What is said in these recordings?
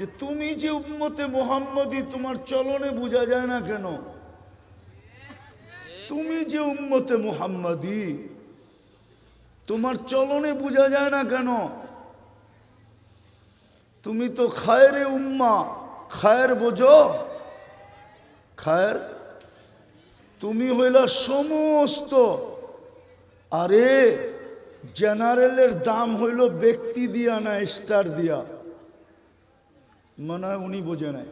যে তুমি যে উম্মতে মুহাম্মদী, তোমার চলনে বোঝা যায় না কেন? তুমি যে উম্মতে মুহাম্মদী, তোমার চলনে বোঝা যায় না কেন? তুমি তো খায়রে উম্মা, খায়ের বোঝো? খায়ের তুমি হইলা সমস্ত। আরে জেনারেলের দাম হইল ব্যক্তি দিয়া না স্টার দিয়া? মনে হয় উনি বোঝে নাই।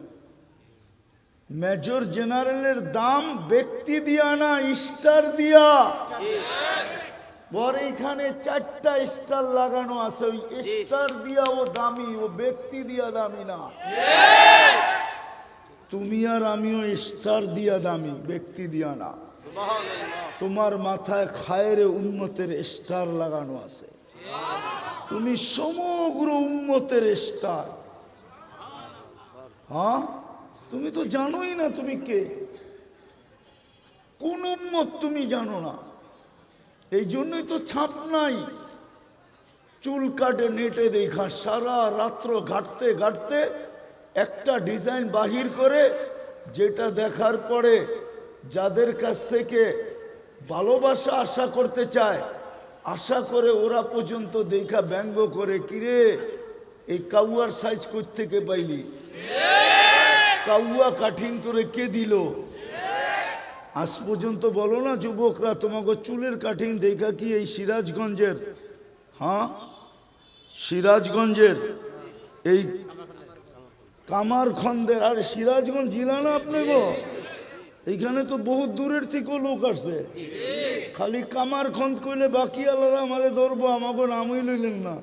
মেজর জেনারেলের দাম ব্যক্তি দিয়া না স্টার দিয়া? বর এইখানে 4টা স্টার লাগানো আছে, ওই স্টার দিয়া ও দামি, ও ব্যক্তি দিয়া দামি না। তুমি আর আমিও স্টার দিয়া দামি, ব্যক্তি দিয়া না। তোমার মাথায় খায়রে উম্মতের স্টার লাগানো আছে। তুমি সমগ্র উম্মতের স্টার। হ্যাঁ, তুমি তো জানোই না তুমি কে, কোন উম্মত তুমি জানো না। এই জন্যই তো ছাপ নাই। চুল কাটে নেটে দেখা, সারা রাত্র ঘাটতে ঘাটতে একটা ডিজাইন বাহির করে, যেটা দেখার পরে যাদের কাছ থেকে ভালোবাসা আশা করতে চায়, আশা করে ওরা পর্যন্ত দেখা ব্যঙ্গ করে, কিরে এই কাউয়ার সাইজ কই থেকে পাইলি? কাউয়া কাঠিন তোরে কে দিল? আজ পর্যন্ত বলো না যুবকরা, তোমাকে চুলের কাঠিং দেখা কি এই সিরাজগঞ্জের, হ্যাঁ সিরাজগঞ্জের এই কামারখন্দের, আর সিরাজগঞ্জ জেলা না আপনি গো? এইখানে তো বহুত দূরের থেকেও লোক আসছে। খালি কামারখন্দ কইলে বাকি আলাদা আমারে ধরবো, আমাকে নামই লইলেন না,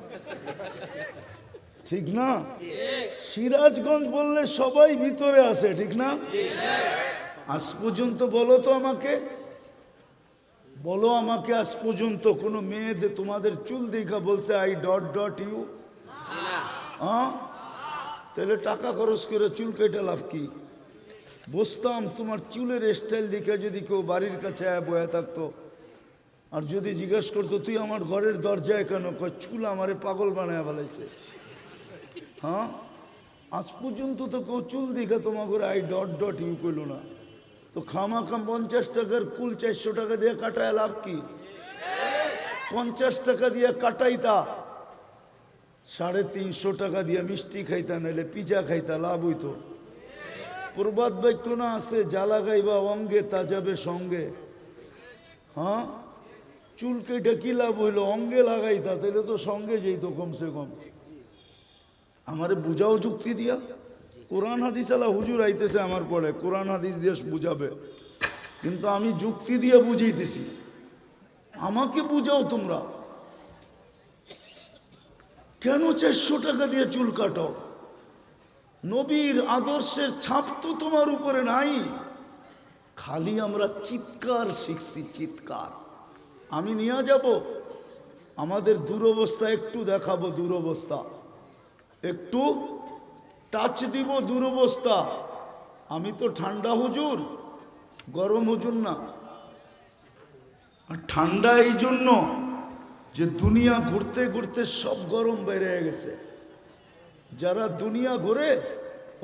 ঠিক না? সিরাজগঞ্জ বললে সবাই ভিতরে আছে, ঠিক না? আজ পর্যন্ত বলো তো আমাকে, বলো আমাকে, আজ পর্যন্ত কোনো মেয়েদের তোমাদের চুল দেখা বলছে আই ডট ডট ইউ? হ্যাঁ, তাহলে টাকা খরচ করে চুল কেটে লাভ কি? বসতাম তোমার চুলের স্টাইল দেখে, যদি কেউ বাড়ির কাছে বয়ে থাকতো আর যদি জিজ্ঞেস করতো তুই আমার ঘরের দরজায় কেন, চুল আমারে পাগল বানায় ফেলাইছে। হ্যাঁ, আজ পর্যন্ত তো কেউ চুল দেখে তোমার ঘরে আই ডট ডট ইউ করলো না। তো খামাখাম 50 টাকার কুল 400 টাকা দিয়ে কাটায় লাভ কি? 50 টাকা দিয়ে কাটাইতা, 350 টাকা দিয়ে মিষ্টি খাইতা, নাইলে পিজা খাইতা, লাভ হইতো। প্রবাদ বাক্য না আছে, জ্বালা গাইবা অঙ্গে তা যাবে সঙ্গে। হ্যাঁ, চুল কেটে কি লাভ হইলো? অঙ্গে লাগাইতা, তাহলে তো সঙ্গে যেত কমসে কম। আমারে বুঝাও যুক্তি দিয়া। কোরআন হাদিস আলা হুজুর আইতেছে আমার পরে, কোরআন হাদিস দিয়ে বুঝাবে, কিন্তু আমি যুক্তি দিয়ে বুঝাইতেছি। আমাকে বুঝাও তোমরা, কেন 400 টাকা দিয়ে চুল কাটো? নবীর আদর্শের ছাপ তো তোমার উপরে নাই। খালি আমরা চিৎকার শিখছি, চিৎকার। আমি নিয়ে যাব, আমাদের দুরবস্থা একটু দেখাবো, দুরবস্থা একটু টাচ দিব, দুরবস্থা। আমি তো ঠান্ডা হুজুর, গরম হুজুর না। আর ঠান্ডা এই জন্য যে দুনিয়া ঘুরতে ঘুরতে সব গরম বেড়ে গেছে। যারা দুনিয়া ঘুরে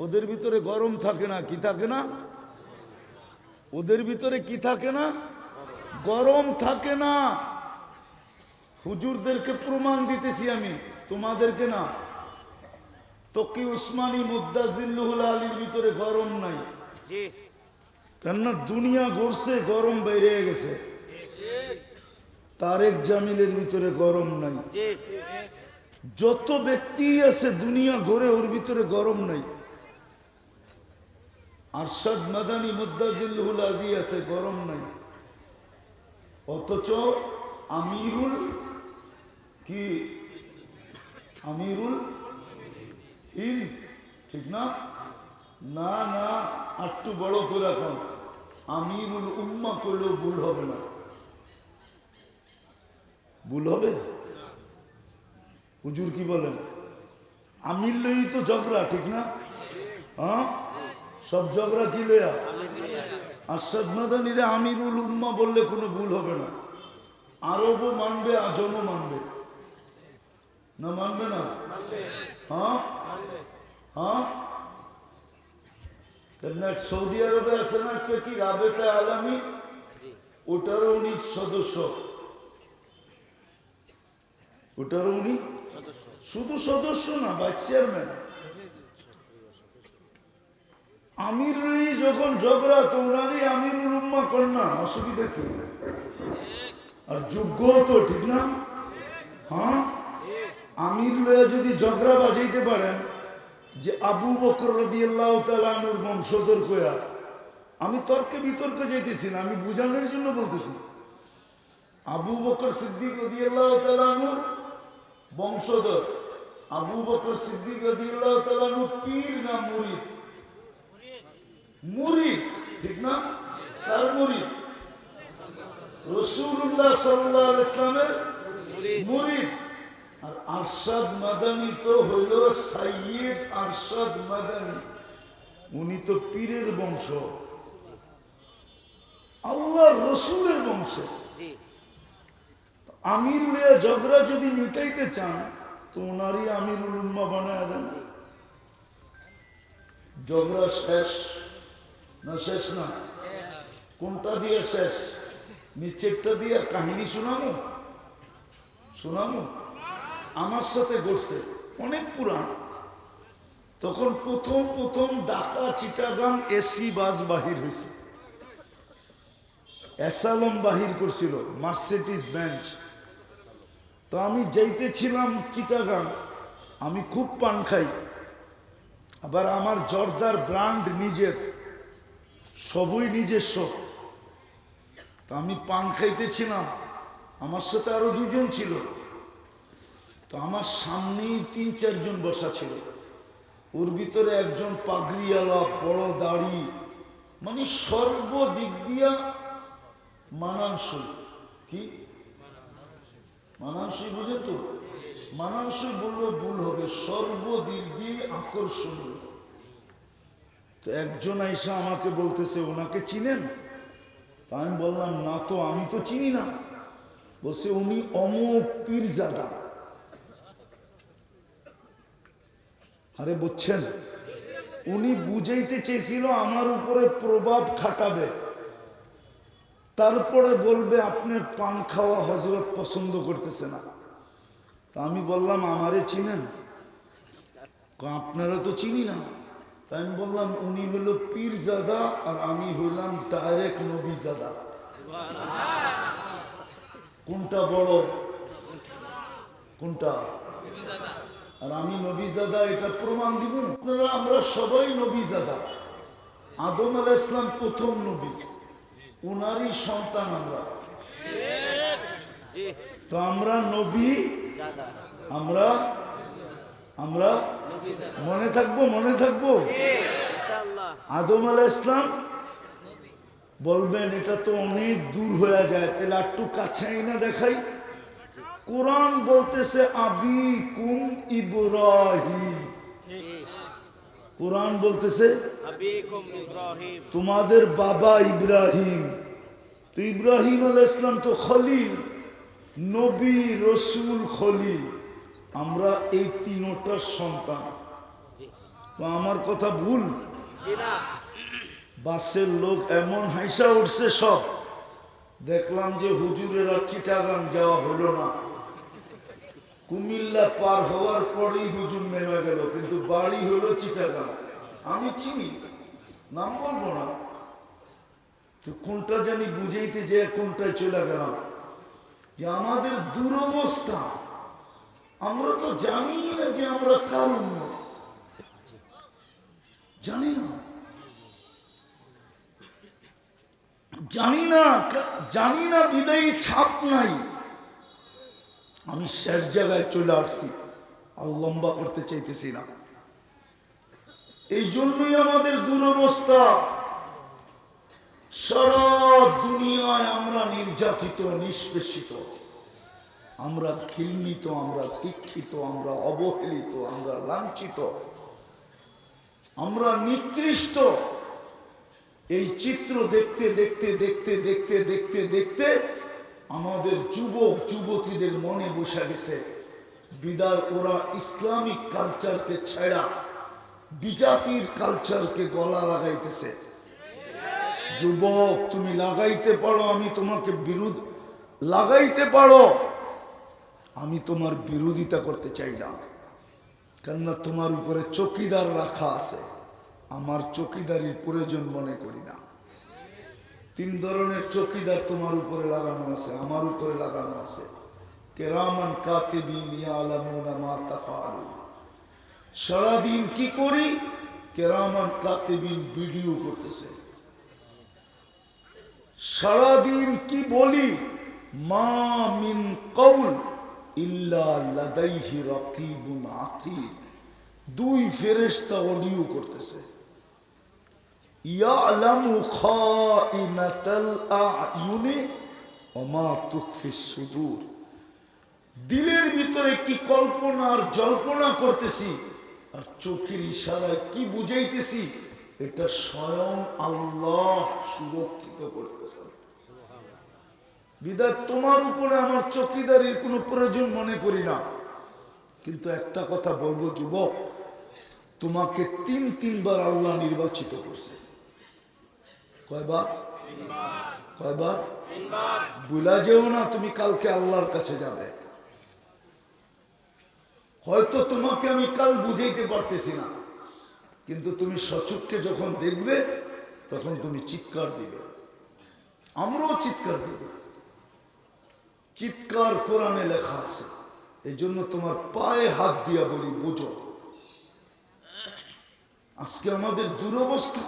ওদের ভিতরে গরম থাকে না, কি থাকে না? ওদের ভিতরে কি থাকে না? গরম থাকে না। হুজুরদেরকে প্রমাণ দিতেছি আমি, তোমাদেরকে না। তকি উসমানী মুদ্দাজিল্লুহুল আলীর ভিতরে গরম নাই, কেননা দুনিয়া ঘুরছে, গরম বেড়ে গেছে। তারেক জামিলের ভিতরে গরম নাই। যত ব্যক্তি আছে দুনিয়া ঘুরে, ওর ভিতরে গরম নাই। আরশাদ মাদানী মুদ্দাজিল্লুহুল আলী আছে, গরম নাই। অথচ আমিরুল কি, আমিরুল হিন্দ, ঠিক না? না না, একটু বড় করে রাখুন, আমিরুল উম্মা করলেও ভুল হবে না। ভুল হবে? হুজুর কি বলেন? আমির লই তো ঝগড়া, ঠিক না? হ্যাঁ, সব ঝগড়া কি লইয়া? আরশাদ মাদানীরে আমিরুল উম্মা বললে কোনো ভুল হবে না। আরবও মানবে, আজমও মানবে না, মানবে না? হ্যাঁ, হ্যাঁ, সৌদি আরবে আছে না একটা কি রাবেতা আলামী, ওটারও উনি সদস্য। ওটারও উনি শুধু সদস্য না, ভাইস চেয়ারম্যান। আমির যখন ঝগড়া তো ওনারই আমিরুল উম্মাহ কন্যা, অসুবিধা কি? আর যোগ্য তো, ঠিক না? হ্যাঁ, আমির লয়ে যদি ঝগড়া বাজাইতে পারেন যে আবু বকর রাদিয়াল্লাহু তাআলা আনহুর বংশধর কয়া, আমি তর্কে বিতর্কে যাইতেছি না, আমি বুঝানোর জন্য বলতেছি। আবু বকর সিদ্দিক রাদিয়াল্লাহু তাআলা আনহুর বংশধর। আবু বকর সিদ্দিক রাদিয়াল্লাহু তাআলা আনহু পীর না মুরিদ? মুরিদ, ঠিক না? তার মুরিদ রাসূলুল্লাহ সাল্লাল্লাহু আলাইহি ওয়াসাল্লামের মুরিদ। আর আরশাদ মাদানী তো হইল সাইয়্যিদ আরশাদ মাদানী, উনি তো পীরের বংশ, আল্লাহর রাসূলের বংশ। আমির লিয়া ঝগড়া যদি মিটাইতে চান তো ওনারই আমিরুল উম্মাহ বানায় দেন। ঝগড়া শেষ না? শেষ না? কোনটা দিয়ে শেষ? নিচেরটা দিয়ে কাহিনী শোনামো? শোনামো? আমার সাথে ঘটছে, অনেক পুরান। তখন প্রথম ঢাকা চিটাগাং এসি বাস বাহির হয়েছে, অ্যাসালম বাহির করছিল, মার্সিডিজ বেঞ্চ। তো আমি যাইতেছিলাম চিটাগাং, আমি খুব পান খাই, আবার আমার জর্দার ব্র্যান্ড নিজের, সবই নিজস্ব। তো আমি পান খাইতেছিলাম, আমার সাথে আরো দুজন ছিল। তো আমার সামনেই ৩-৪ জন বসা ছিল, ওর ভিতরে একজন পাগড়িওয়ালা, বড় দাড়ি, মানে সর্বদিক দিয়া মানানসই। কি মানানসই বুঝে তো? মানানসই বললে ভুল হবে, সর্বদিক দিয়ে আকর্ষণীয়। তো একজন আইসা আমাকে বলতেছে, ওনাকে চিনেন? তা আমি বললাম না তো, আমি তো চিনি না। বলছে উনি অমুক পীরজাদা। আরে বুঝছেন, উনি বুঝাইতে চেয়েছিল আমার উপরে প্রভাব খাটাবে, তারপরে বলবে আপনার পান খাওয়া হযরত পছন্দ করতেছে না। তা আমি বললাম আমারে চিনেন? আপনারা তো চিনি না। তাই আমি বললাম উনি হলো পীরজাদা আর আমি হইলাম ডাইরেক্ট নবীজাদা। কোনটা বড়? কোনটা? আর আমি নবীজাদা, এটা প্রমাণ দিব আপনারা। আমরা সবাই নবীজাদা। আদম আলাইহিস সালাম প্রথম নবী, উনারই সন্তান আমরা। তো আমরা নবী, আমরা আমরা মনে থাকবো, মনে থাকবো। আদম আলাইহিস সালাম বলবেন এটা তো অনেক দূর হয়ে যায়, তাহলে একটু কাছে না দেখাই। কোরআন বলতেছে আবিকুম ইব্রাহিম, কোরআন বলতেছে তোমাদের বাবা ইব্রাহিম। তো ইব্রাহিম আলাইহিস সালাম তো খলিল, নবী, রসুল, খলিল। আমরা এই তিনটার সন্তান। তো আমার কথা ভুল? বাসের লোক এমন হাসা উঠছে সব, দেখলাম যে হুজুরের আর চিটাগাং যাওয়া হলো না। কুমিল্লা পার হওয়ার পরেই হুজুর নেমে গেল, কিন্তু বাড়ি হলো চিটাগাং। আমি চিনি, নাম বলবো না। তো কোনটা জানি বুঝাইতে যে কোনটায় চলে গেলাম, যে আমাদের দুরবস্থা। আমরা তো জানি না যে আমরা কারণ, জানি না, জানি না বিদায়ী ছাপ নাই। আমি শেষ জায়গায় চলে আসছি, আর লম্বা করতে চাইতেছি না। এই জন্যই আমাদের দুরবস্থা। সারা দুনিয়ায় আমরা নির্যাতিত, নিষ্পেষিত, আমরা ঘৃণিত, আমরা দীক্ষিত, আমরা অবহেলিত, আমরা লাঞ্ছিত, আমরা নিকৃষ্ট। এই চিত্র দেখতে দেখতে দেখতে দেখতে দেখতে দেখতে আমাদের যুবক যুবতীদের মনে বসে গেছে, বিদায় ওরা ইসলামিক কালচারকে ছেড়া বিজাতির কালচারকে গলা লাগাইতেছে। যুবক, তুমি লাগাইতে পারো, আমি তোমাকে বিরোধ লাগাইতে পারো, আমি তোমার বিরোধিতা করতে চাই না, কেননা তোমার উপরে চকিদার রাখা আছে, আমার চকিদারির প্রয়োজন মনে করি না। 3 ধরনের চকিদার তোমার উপরে লাগানো আছে, আমার উপরে লাগানো আছে। কিরামান কাতিবিন ইয়ালামুনা মা তাফআলুন। সারাদিন কি করি? কিরামান কাতিবিন ভিডিও করতেছে। সারাদিন কি বলি? মা মিন কওল ইল্লা লাদাইহি রাকিবুন আতীদ। 2 ফেরেশতা অডিও করতেছে। ইয়ালামু খাইনাতাল আ'য়ুনি ওয়া মা তুখফিস সুদূর। দিলের ভিতরে কি কল্পনা আর জল্পনা করতেছি আর চোখের ইশারায় কি বুঝাইতেছি, এটা স্বয়ং আল্লাহ সুরক্ষিত করতেছেন। বিধায় তোমার উপরে আমার চকিদারির কোনো প্রয়োজন মনে করি না। কিন্তু একটা কথা বলবো যুবক, তোমাকে 3বার আল্লাহ নির্বাচিত করছে। কয়বার? কয়বার? ভুলা যেও না, তুমি কালকে আল্লাহর কাছে যাবে। হয়তো তোমাকে আমি কাল বুঝাইতে পারতেছি না, কিন্তু তুমি সচক্ষে যখন দেখবে তখন তুমি চিৎকার দিবে, আমরাও চিৎকার দিব। চিৎকার কোরআনে লেখা আছে। এই জন্য তোমার পায়ে হাত দিয়া বলি, বুঝো আজকে আমাদের দুরবস্থা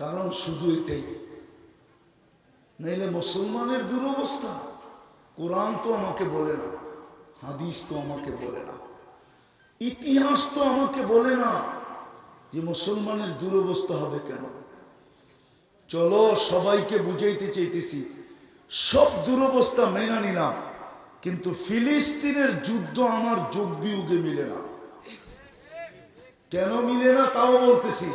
কারণ শুধু এটাই। নাইলে মুসলমানের দুরবস্থা কোরআন তো আমাকে বলে না, হাদিস তো আমাকে বলে না, ইতিহাস তো আমাকে বলে না যে মুসলমানের দুরবস্থা হবে কেন। চলো সবাইকে বুঝাইতে চাইতেছি, সব দুরবস্থা মেনে নিলাম, কিন্তু ফিলিস্তিনের যুদ্ধ আমার যোগ বিয়োগে মিলে না। কেন মিলে না তাও বলতেছি।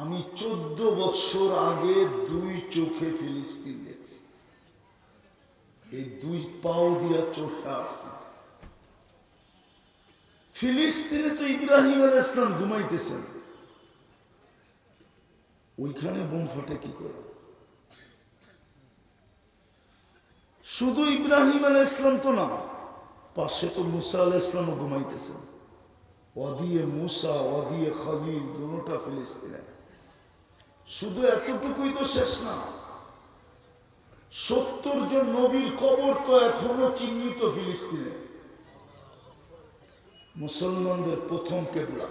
আমি 14 বছর আগে 2 চোখে ফিলিস্তিন দেখছি, এই 2 পাও দিয়া চোখে আসছি। ফিলিস্তিনে তো ইব্রাহিম আলাইহিস সালাম ঘুমাইতেছেন, ওইখানে বোম ফাটে কি করে? শুধু ইব্রাহিম আলাইহিস সালাম তো না, পাশে তো মুসা আলাইহিস সালামও ঘুমাইতেছেন। ওয়াদিয়ে মুসা, ওয়াদিয়ে খালিল, দুটোটা ফিলিস্তিনে। শুধু এতটুকুই তো শেষ না, 70 জন নবীর কবর তো এখনো চিহ্নিত ফিলিস্তিনে। মুসলমানদের প্রথম কিবলা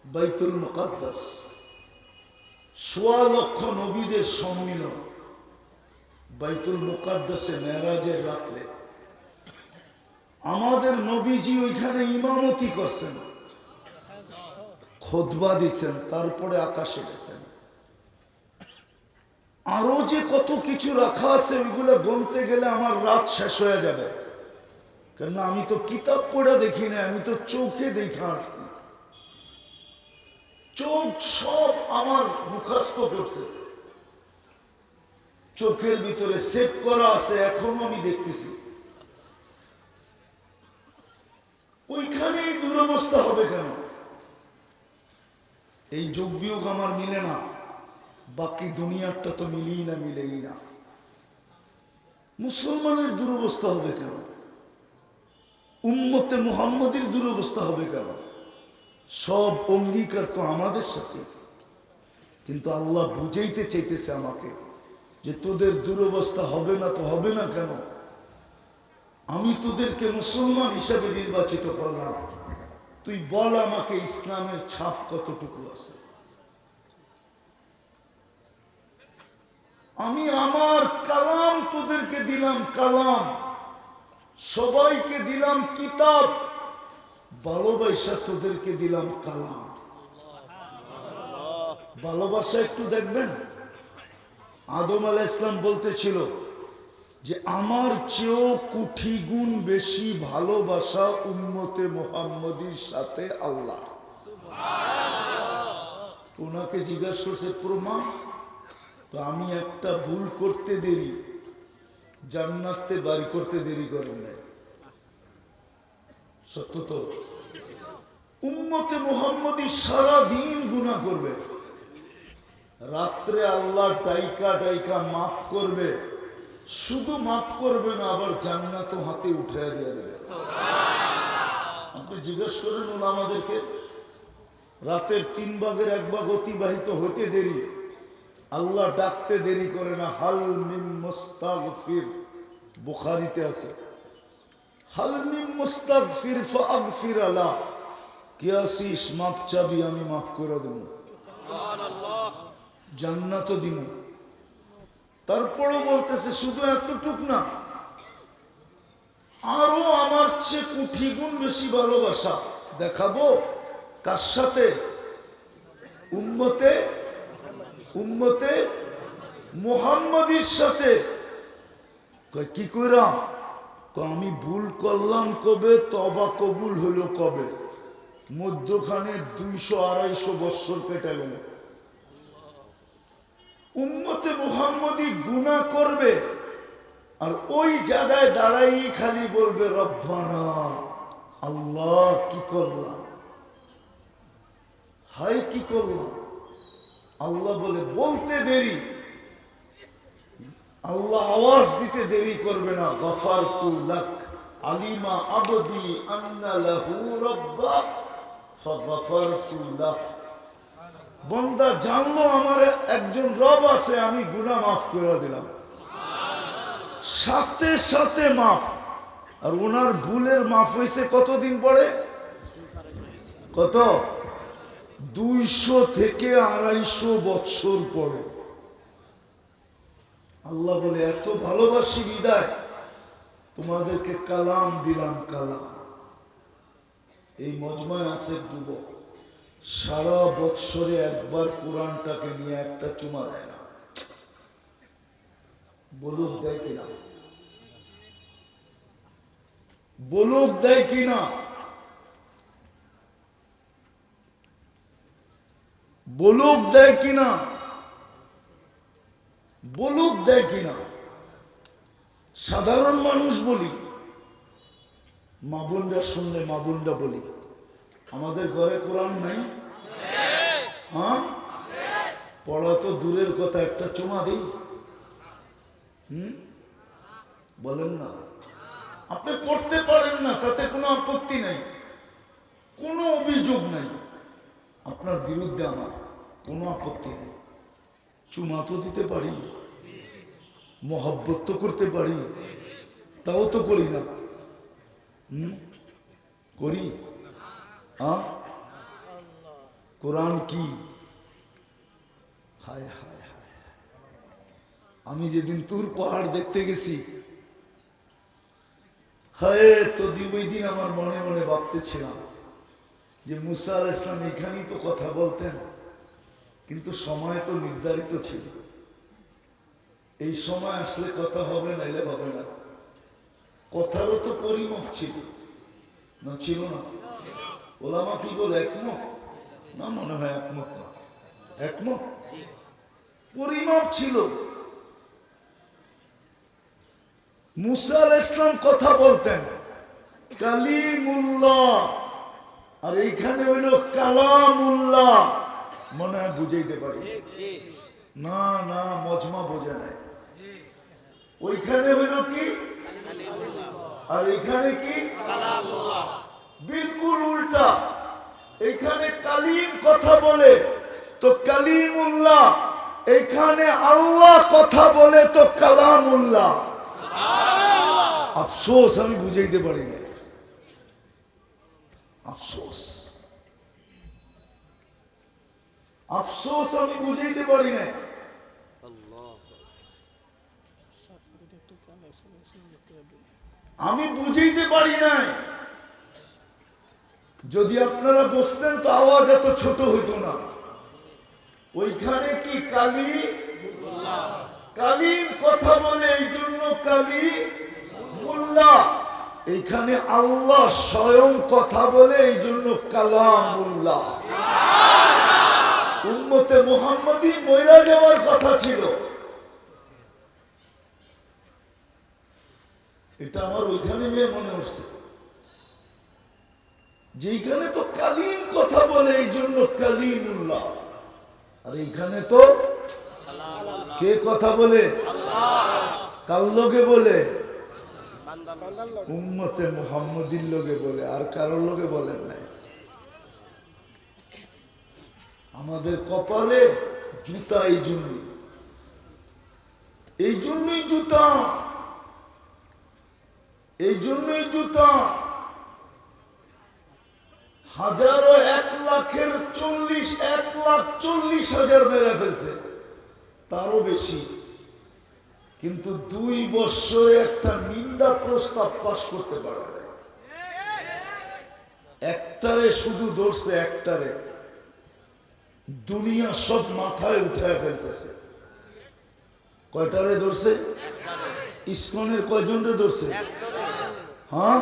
বাইতুল মুকাদ্দাস, 1.25 লক্ষ নবীদের সম্মিলন বাইতুল মুকাদ্দাসে মেরাজের রাত্রে। আমাদের নবীজি ওইখানে ইমামতি করছেন, খুতবা দিচ্ছেন, তারপরে আকাশে গেছেন। আরো যে কত কিছু রাখা আছে ওইগুলো গুনতে গেলে আমার রাত শেষ হয়ে যাবে, কেন আমি তো কিতাব পড়া দেখি না, আমি তো চোখে দেখা আসছি। চোখ সব আমার মুখস্থ করছে, চোখের ভিতরে সেভ করা আছে, এখনো আমি দেখতেছি। ওইখানেই দুরবস্থা হবে কেন? এই যোগ বিয়োগ আমার মিলে না, বাকি দুনিয়াটা তো মিলেই না, মিলেই না। মুসলমানের দুরবস্থা হবে কেন? উম্মতে মুহাম্মদের দুরবস্থা হবে কেন? সব অঙ্গীকার তো আমাদের সাথে, কিন্তু আল্লাহ বুঝাইতে চাইতেছে আমাকে যে তোদের দুরবস্থা হবে না তো হবে না কেন? আমি তোদেরকে মুসলমান হিসাবে নির্বাচিত করলাম, তুই বল আমাকে ইসলামের ছাপ কতটুকু আছে। আমি আমার কালাম তোদেরকে দিলাম, কালাম সবাইকে দিলাম, কিতাব ভালোবাসা তোদেরকে দিলাম, কালাম। ভালোবাসা একটু দেখবেন, আদম আলাইহিস সালাম বলতেছিল যে আমার চেয়েও কোটি গুণ বেশি ভালোবাসা উম্মতে মুহাম্মদীর সাথে আল্লাহ। ওনাকে জিজ্ঞাসা করছে প্রমাণ, তো আমি একটা ভুল করতে দেরি, জান্নাতে বাড়ি করতে দেরি করেন নাই। সত্য তো? উম্মতে মুহাম্মদী সারা দিন গুনাহ করবে, রাত্রে আল্লাহ টাইকা টাইকা মাফ করবে। শুধু মাফ করবে না, আবার জান্নাত হাতে উঠে দিয়ে দেবে। আপনি জিজ্ঞেস করেন ওলামাদেরকে, রাতের 3 ভাগের 1 ভাগ অতিবাহিত হতে দেরি, আল্লাহ ডাকতে দেরি করে না। হাল মিন মুস্তাগফির, বুখারীতে আছে, হাল মিন মুস্তাগফির ফাগফির আলা, কে আসিস মাপ চাবি, আমি মাফ করে দেব, জান্নাত দিব। তারপরও বলতেছে শুধু এতটুক না, আরো আমার চেয়ে কোটি গুণ বেশি ভালোবাসা দেখাবো। কার সাথে? উম্মতে মুহাম্মাদীর সাথে। কি কইরা? আমি ভুল করলাম কবে, তওবা কবুল হলো কবে? মধ্যখানে 200-250 বছর কেটে গেল। উম্মতে মুহাম্মাদী গুনাহ করবে, আর ওই জায়গায় দাঁড়াই খালি বলবে রব্বানা, আল্লাহ কি করলাম, হাই কি করলাম। আল্লাহ বলে বলতে দেরি, আল্লাহ আওয়াজ দিতে দেরি করবে না। গফারতু লাক, আলিমা আবদি আন্না লাহু রাব্বা ফাগফারতু লাক। বান্দা জানলো আমার একজন রব আছে, আমি গুনাহ মাফ করে দিলাম, সাথে সাথে মাফ। আর ওনার ভুলের মাফ হয়েছে কতদিন পরে? কত? 200 থেকে 250 বছর পরে। আল্লাহ বলে এত ভালোবাসি বিদায় তোমাদেরকে কালাম দিলাম। কালাম এই মজমায় আছে যুবক, সারা বৎসরে একবার কোরআনটাকে নিয়ে একটা চুমা দেয় না। বলুক দেয় কিনা? বলুক দেয় কিনা? বলুক দেয় কিনা? বলুক দেয় কিনা? সাধারণ মানুষ বলি, মা বোনরা শুনলে মা বোনরা বলি, আমাদের ঘরে কোরআন নাই? হ্যাঁ, পড়া তো দূরের কথা, একটা চুমা দিই। বলেন না? আপনি পড়তে পারেন না, তাতে কোনো আপত্তি নাই, কোনো অভিযোগ নাই, আপনার বিরুদ্ধে আমার কোনো আপত্তি নেই। চুমা তো দিতে পারি, মহব্বত তো করতে পারি, তাও তো করি না। করি? কোরআন কি? হায় হায় হায়, আমি যেদিন তুর পাহাড় দেখতে গেছি, হায় তো ওই দিন আমার মনে মনে ভাবতেছিলাম যে মুসা আলাইহিস সালাম এখানেই তো কথা বলতেন, কিন্তু সময় তো নির্ধারিত ছিল, এই সময় আসলে কথা হবে, নাইলে হবে না। কথারও তো পরিমাপ ছিল না? ছিল না? ওলামা কি বলে, একমত না? মনে হয় একমত না। একমত? পরিমাপ ছিল। মুসা আলাইহিস সালাম কথা বলতেন কালিমুল্লাহ, আর এইখানে হইল কালামুল্লাহ। মনে হয় বুঝাইতে পারি না? না, মজমা বোঝা নাই। ওইখানে হইল কি, আর এইখানে কি? বিলকুল উল্টা। এইখানে কালিম কথা বলে তো কালিমুল্লাহ, এইখানে আল্লাহ কথা বলে তো কালামুল্লাহ। আফসোস আমি বুঝাইতে পারি না, আফসোস, আফসোস আমি বুঝাইতে পারি না। আমি বুঝাইতে পারি নাই। যদি আপনারা বসতেন তো আওয়াজ এত ছোট হইতো না। ওইখানে কি কালি, কালিম কথা বলে এই জন্য কালিমুল্লাহ, এইখানে আল্লাহ স্বয়ং কথা বলে এই জন্য কালামুল্লাহ। উম্মতে মুহাম্মাদী মইরা যাওয়ার কথা ছিল, এটা আমার ওইখানে গিয়ে মনে হচ্ছে। যেখানে তো কালিম কথা বলে এই জন্য কালিমুল্লাহ, আর এইখানে তো কে কথা বলে? কার লোকে বলে? উম্মতে মুহাম্মদীর লোকে বলে, আর কারোর লোকে বলেন নাই। আমাদের কপালে জুতা এই জন্যই জুতা, এই জন্যই জুতা। হাজারো 1,40,000 মেরে ফেলছে, তারও বেশি, কিন্তু 2 বছরে একটা নিন্দা প্রস্তাব পাশ করতে পারে না। একটারে শুধু ধরছে, একটারে দুনিয়া সব মাথায় উঠায় ফেলতেছে। কয়টারে ধরছে? ইসকনের কয়জনরে ধরছে? হ্যাঁ,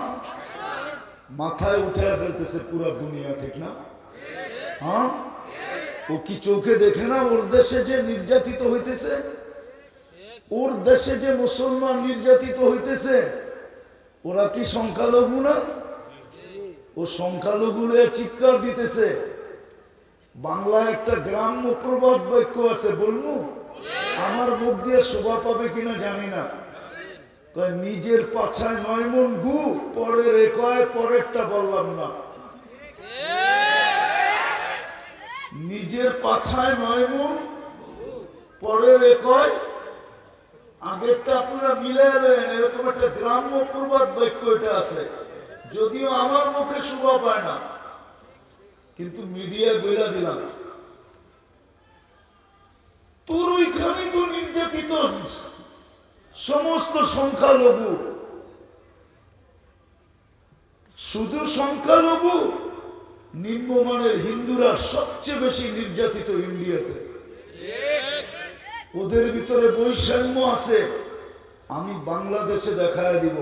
মাথায় উঠায় ফেলতেছে পুরো দুনিয়া, ঠিক না? হ্যাঁ, ও কি চোখে দেখে না ওর দেশে যে নির্যাতিত হইতেছে, ওর দেশে যে মুসলমান নির্যাতিত হইতেছে? ওরা কি সংখ্যালঘু না? ও সংখ্যালঘু চিৎকার দিতেছে। বাংলায় একটা গ্রাম্য প্রবাদ বাক্য আছে, বলবো? আমার মুখ দিয়ে শোভা পাবে কিনা জানি না। নিজের পাছায় 9 মণ গু, পরের কয়, পরেরটা বললাম না। নিজের পাছায় 9 মণ, পরের কয়, আগেরটা আপনারা মিলে এলেন। এরকম একটা গ্রাম্য প্রবাদ বাক্য এটা আছে, যদিও আমার মুখে শোভা পায় না, কিন্তু মিডিয়ায় বইলা দিলাম। তোর ওইখানেই তো নির্যাতিত সমস্ত সংখ্যালঘু। শুধু সংখ্যালঘু, নিম্নমানের হিন্দুরা সবচেয়ে বেশি নির্যাতিত ইন্ডিয়াতে। ওদের ভিতরে বৈষম্য আছে। আমি বাংলাদেশে দেখায় দিব,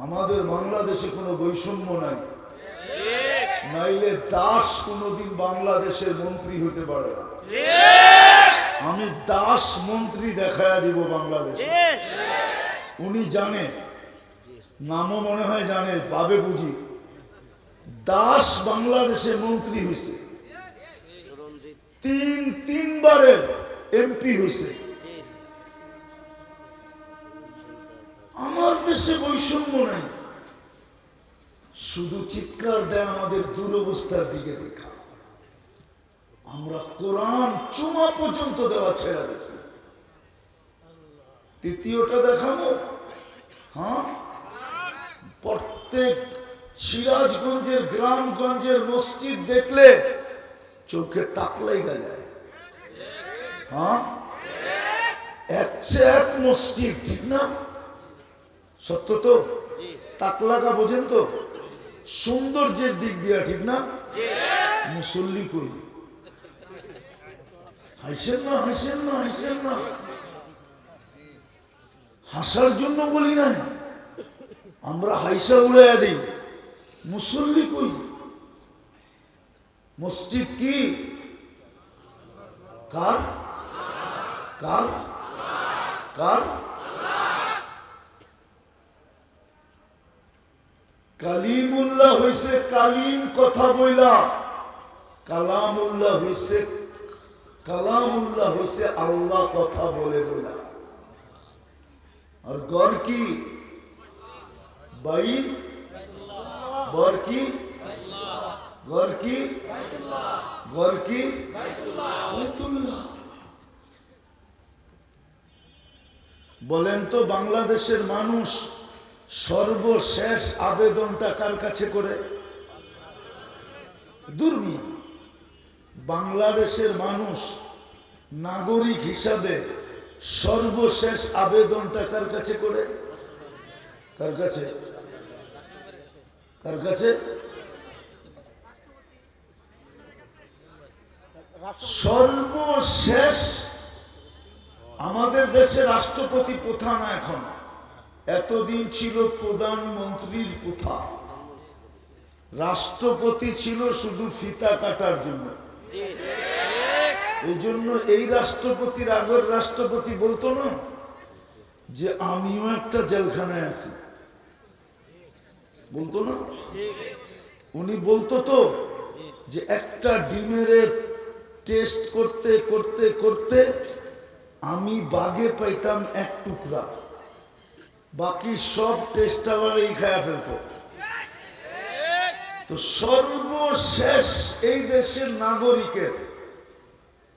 আমাদের বাংলাদেশে কোনো বৈষম্য নাই। নাইলে দাস কোনোদিন বাংলাদেশের মন্ত্রী হতে পারে না। আমি দাস মন্ত্রী দেখায় দিব বাংলাদেশে। উনি জানে, নামও মনে হয় জানে, পাবে বুঝি। দাস বাংলাদেশে মন্ত্রী হয়েছে, 3বারের এমপি হয়েছে। আমার দেশে বৈষম্য নাই, শুধু চিৎকার দেয় আমাদের দুরবস্থার দিকে দেখা। আমরা কোরআন চুমা পর্যন্ত দেওয়া ছেড়ে দিয়েছি। তৃতীয়টা দেখাবো। হ্যাঁ, প্রত্যেক সিরাজগঞ্জের গ্রামগঞ্জের মসজিদ দেখলে চোখে তাকলাই যায়। হ্যাঁ, এক মসজিদ, ঠিক না? সত্য তো? তাকলাগা বোঝেন তো? সৌন্দর্যের দিক দিয়া, ঠিক না? মুসল্লি করি, হাসেন না, হাসেন না, হাসেন না। হাসার জন্য বলি না, আমরা হাইসা উড়াইয়া দিই। মুসল্লি কই? মসজিদ কি কার? কার? কার? কালিমুল্লাহ হইছে কালিম কথা বইলা, কালামুল্লাহ হইছে কালামুল্লাহ হইছে আল্লাহ কথা বলে বইলা। আর গর কি? বাই গর কি? গর কি? গর কি? বাইতুল্লাহ। বলেন তো, বাংলাদেশের মানুষ সর্বশেষ আবেদনটা কার কাছে করে? দুর্মি। বাংলাদেশের মানুষ নাগরিক হিসাবে সর্বশেষ আবেদনটা কার কাছে করে? কার কাছে? কার কাছে? সর্বশেষ আমাদের দেশে রাষ্ট্রপতি প্রথা না, এখন এতদিন ছিল প্রধানমন্ত্রীর প্রথা। রাষ্ট্রপতি ছিল শুধু ফিতা কাটার জন্য। এই জন্য এই রাষ্ট্রপতির আগের রাষ্ট্রপতি বলতো না যে আমিও একটা জেলখানায় আছি, বলতো না? উনি বলতো তো যে একটা ডিমের টেস্ট করতে করতে করতে আমি বাগে পাইতাম এক টুকরা, বাকি সব টেস্ট আবার এই খায়া ফেলতো। তো সর্বশেষ এই দেশের নাগরিকের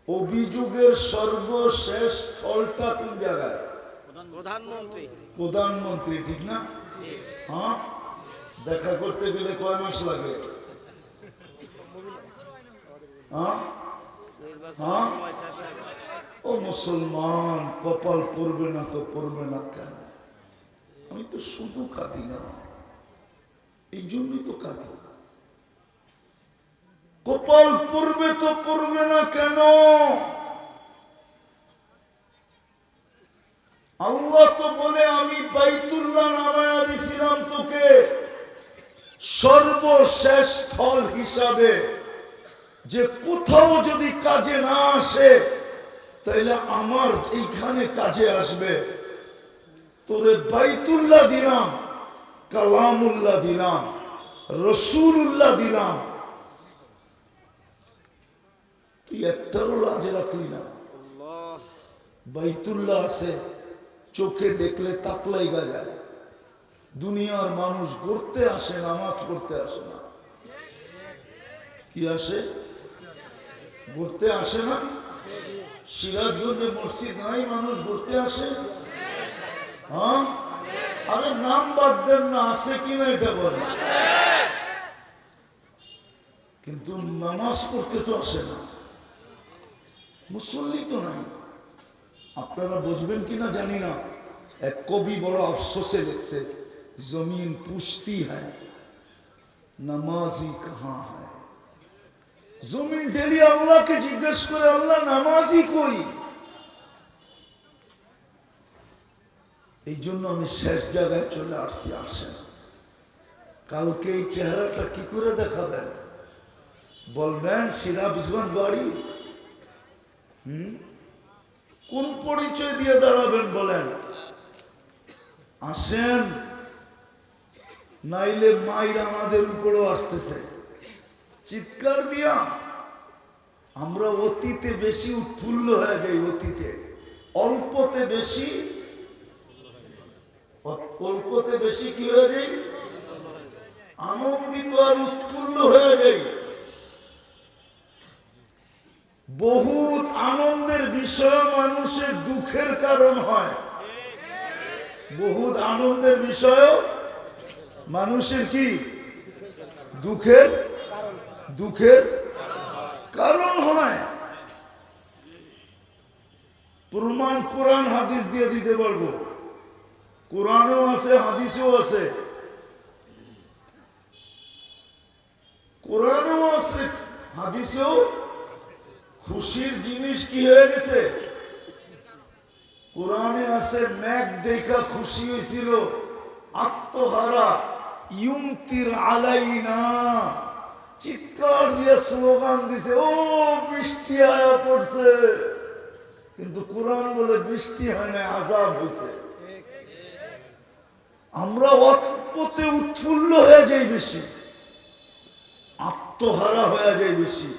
অভিযোগের সর্বশেষ স্থলটা কোন জায়গায়? প্রধানমন্ত্রী, ঠিক না? হ্যাঁ, দেখা করতে গেলে কয় মাস লাগে? হ্যাঁ, ও মুসলমান, কপাল পড়বে না তো পড়বে না কেন? আমি তো শুধু কাঁদি না, এই জন্যই তো কাঁদি। কপাল পড়বে তো পড়বে না কেন? আল্লাহ তো বলে আমি বাইতুল্লাহ নামায়া দিছিলাম তোকে সর্বশেষ স্থল হিসাবে, যে কোথাও যদি কাজে না আসে তাইলে আমার এইখানে কাজে আসবে। তোরে বাইতুল্লাহ দিলাম, কালামুল্লাহ দিলাম, রসুল্লাহ দিলাম, তুই একটারও লাজ রাখলি না। বাইতুল্লাহ আছে, চোখে দেখলে তাকলাই গায়। দুনিয়ার মানুষ ঘুরতে আসে, নামাজ পড়তে আসে না। কি আসে? ঘুরতে আসে না? সিরাজগঞ্জে মসজিদ নাই, মানুষ ঘুরতে আসে? হ্যাঁ, আরে নাম বাদ দেন না, আছে কিনা এটা বলেন। কিন্তু নামাজ পড়তে তো আসে না, মুসল্লি তো নাই। আপনারা বুঝবেন কিনা জানি না, এক কবি বড় আফসোসে লিখছে, জমিন পুছতি হ্যায় নামাজি কাহা হ্যায়। জমিন ডেলি আল্লাহকে জিজ্ঞেস করে, আল্লাহ নামাজি কই? এই জন্য আমি শেষ জায়গায় চলে আসছি। আসেন, কালকে এই চেহারাটা কি করে দেখাবেন? বলবেন সিরাজগঞ্জ বাড়ি? কোন পরিচয় দিয়ে দাঁড়াবেন বলেন? আসেন, নাইলে মাইর আমাদের উপরেও আসতেছে চিৎকার দিয়া। আমরা অতীতে বেশি উৎফুল্ল হয়ে যাই, অতীতে অল্পতে বেশি কি হয়ে যাই? আনন্দিত আর উৎফুল্ল হয়ে যাই। বহুত আনন্দের বিষয় মানুষের দুঃখের কারণ হয়। বহুত আনন্দের বিষয় মানুষের কি দুঃখের কারণ হয়। প্রমাণ কোরআন হাদিস দিয়ে দিতে পারবো। কোরআনও আছে, হাদিসও আছে। কোরআনও আছে, হাদিসেও খুশির জিনিস কি হয়ে গেছে? কোরআনে আছে, মেঘ দেখা খুশি হয়েছিল আত্মহারা, ইউমতির আলাইনা, চিৎকার দিয়ে স্লোগান দিছে, ও বৃষ্টি আয়া পড়ছে। কিন্তু কোরআন বলে বৃষ্টি হয় না, আযাব হয়েছে। আমরা অল্পতে উৎফুল্ল হয়ে যাই বেশি, আত্মহারা হয়ে যায় বেশি।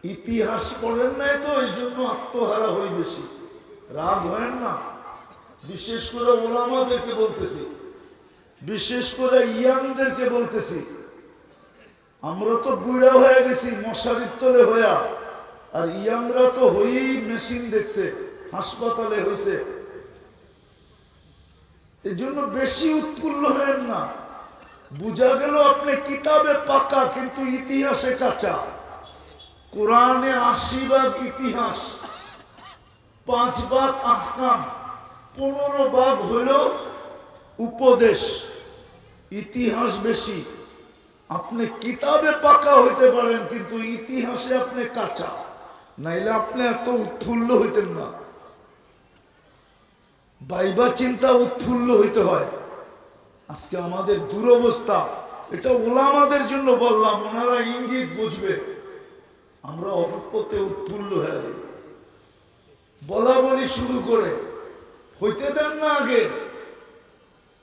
ইতিহাস পড়েন নাই তো, এই জন্য আত্মহারা হই বেশি। রাগ হয় না। বিশেষ করে ওলামাদেরকে বলতেছি, বিশেষ করে ইয়াংদেরকে বলতেছি। আমরা তো বুড়া হয়ে গেছি মশারির তলে হইয়া, আর ইয়াংরা তো হয়েই মেশিন দেখছে, হাসপাতালে হয়েছে। এই জন্য বেশি উৎফুল্ল হয়েন না। বুঝা গেল আপনি কিতাবে পাকা কিন্তু ইতিহাসে কাঁচা। কোরআনে ৮০ ভাগ ইতিহাস, ৫ ভাগ আহকাম, ১৫ ভাগ হইল উপদেশ। ইতিহাস বেশি। আপনি কিতাবে পাকা হইতে পারেন কিন্তু ইতিহাসে আপনি কাঁচা, নাইলে আপনি এত উৎফুল্ল হইতেন না। ভাইবা চিন্তা উৎফুল্ল হইতে হয়। আজকে আমাদের দুরবস্থা, এটা ওলামাদের জন্য বললাম, ওনারা ইঙ্গিত বুঝবে। আমরা অল্পতে উৎফুল্ল হয়ে যাই, বলা বলি শুরু করে হইতে দেন না। আগে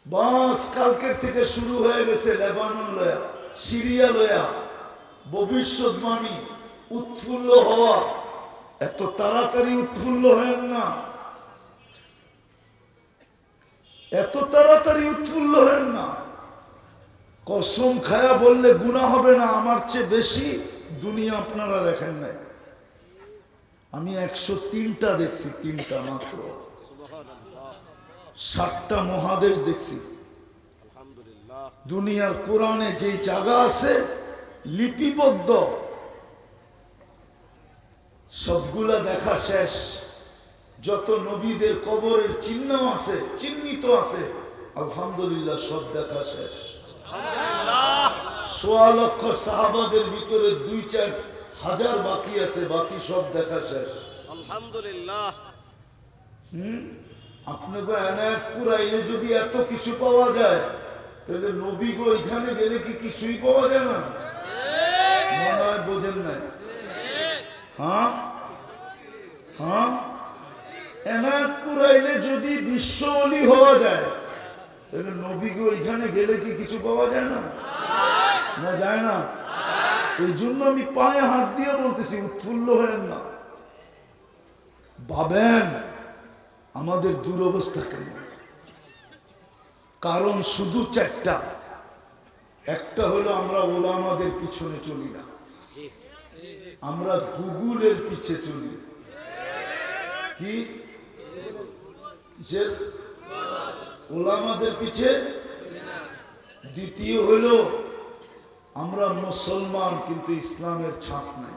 বাস কালকের থেকে শুরু হয়ে গেছে লেবানন লয়া, সিরিয়া লয়া ভবিষ্যৎবাণী উৎফুল্ল হওয়া, এত তাড়াতাড়ি উৎফুল্ল হয় না, এত তাড়াতাড়ি উৎফুল্ল হয় না। কসম খায়া বললে গুনাহ হবে না, আমার চেয়ে বেশি দুনিয়া আপনারা দেখেন নাই। আমি 103টা দেখছি, 3টা মাত্র। 7টা মহাদেশ দেখছি। দুনিয়ার কোরআনে যে জায়গা আছে লিপিবদ্ধ, সবগুলা দেখা শেষ। যত নবীদের কবরের চিহ্ন আছে, চিহ্নিত আছে, আলহামদুলিল্লাহ সব দেখা শেষ। 1.25 লক্ষ সাহাবাদের ভিতরে 2-4 হাজার বাকি আছে, বাকি সব দেখা শেষ আলহামদুলিল্লাহ। আপনি এনায়তপুর আইলে যদি এত কিছু পাওয়া যায়, তাহলে নবী গো এখানে গেলে কি কিছুই পাওয়া যায় না? মনে হয় বোঝেন নাই? হ্যাঁ হ্যাঁ, এনায়তপুর আইলে যদি বিশ্ব ওলি হওয়া যায়, তাহলে নবী গো এখানে গেলে কি কিছু পাওয়া যায় না? না যায় না। এই জন্য আমি পায়ে হাত দিয়ে বলতেছি, উৎফুল্ল হয়েন না। ভাবেন আমাদের দুরবস্থা কেন? কারণ শুধু 4টা। একটা হলো আমরা ওলামাদের পিছনে চলি না, আমরা গুগলের পিছে চলি। কি কিসের? ওলামাদের পিছে। দ্বিতীয় হলো আমরা মুসলমান কিন্তু ইসলামের ছাপ নাই।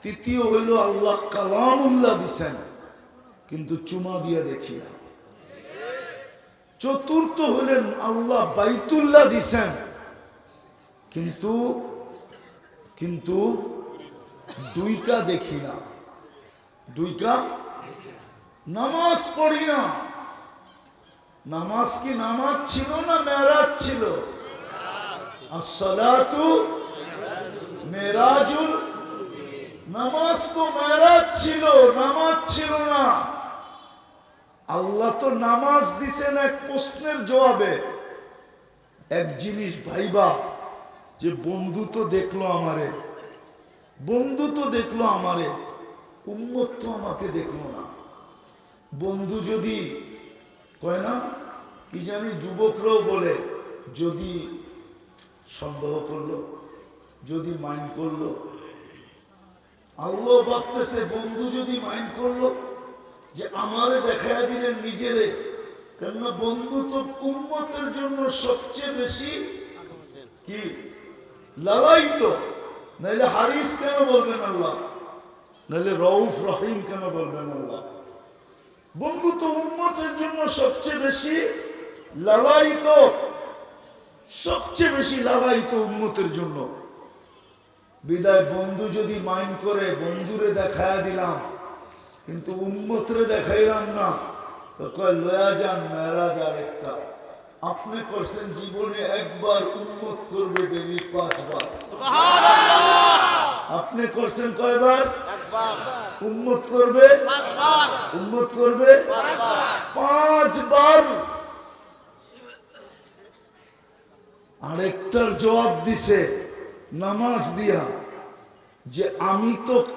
তৃতীয় হলো আল্লাহ কালামুল্লাহ দিছেন কিন্তু চুমা দিয়ে দেখি না। চতুর্থ হলেন আল্লাহ বাইতুল্লাহ দিছেন কিন্তু কিন্তু 2টা দেখি না, 2টা নামাজ পড়ি না। নামাজ কি নামাজ ছিল না মেরাজ ছিল? আসসালাতু মেরাজুল, নামাজ তো মেরাজ ছিল, নামাজ ছিল না। আল্লাহ তো নামাজ দিছেন এক প্রশ্নের জবাবে। এক জিনিস ভাইবা, যে বন্ধু তো দেখলো আমারে, বন্ধু তো দেখলো আমারে, উম্মত তো আমাকে দেখলো না। বন্ধু যদি কয় না কি জানি, যুবকরাও বলে, যদি সন্দেহ করলো, যদি মাইন্ড করলো, আল্লাহ ভাবতেছে বন্ধু যদি মাইন্ড করলো যে আমারে দেখায় দিলেন নিজেরে, কেননা বন্ধু তো উম্মতের জন্য সবচেয়ে বেশি কি লালায়িত। নাইলে হারিস কেন বলবেন আল্লাহ? নাইলে রউফ রহিম কেন বলবেন আল্লাহ? বন্ধু তো উম্মতের জন্য সবচেয়ে বেশি লালায়িত, সবচেয়ে বেশি লালায়িত উম্মতের জন্য। বিদায় বন্ধু যদি মাইন্ড করে, বন্ধুরে দেখায় দিলাম কিন্তু উম্মতরে দেখাইলাম না, তো কয় লয়া যান মেরাজ আরেকটা। আপনি করছেন জীবনে একবার, উম্মত করবে ডেলি 5 বার। আপনি করছেন কয়বার? উম্মত করবে 5 বার, উম্মত করবে 5 বার। আরেকটার জবাব দিছে নামাজ দিয়া, যে আমি তো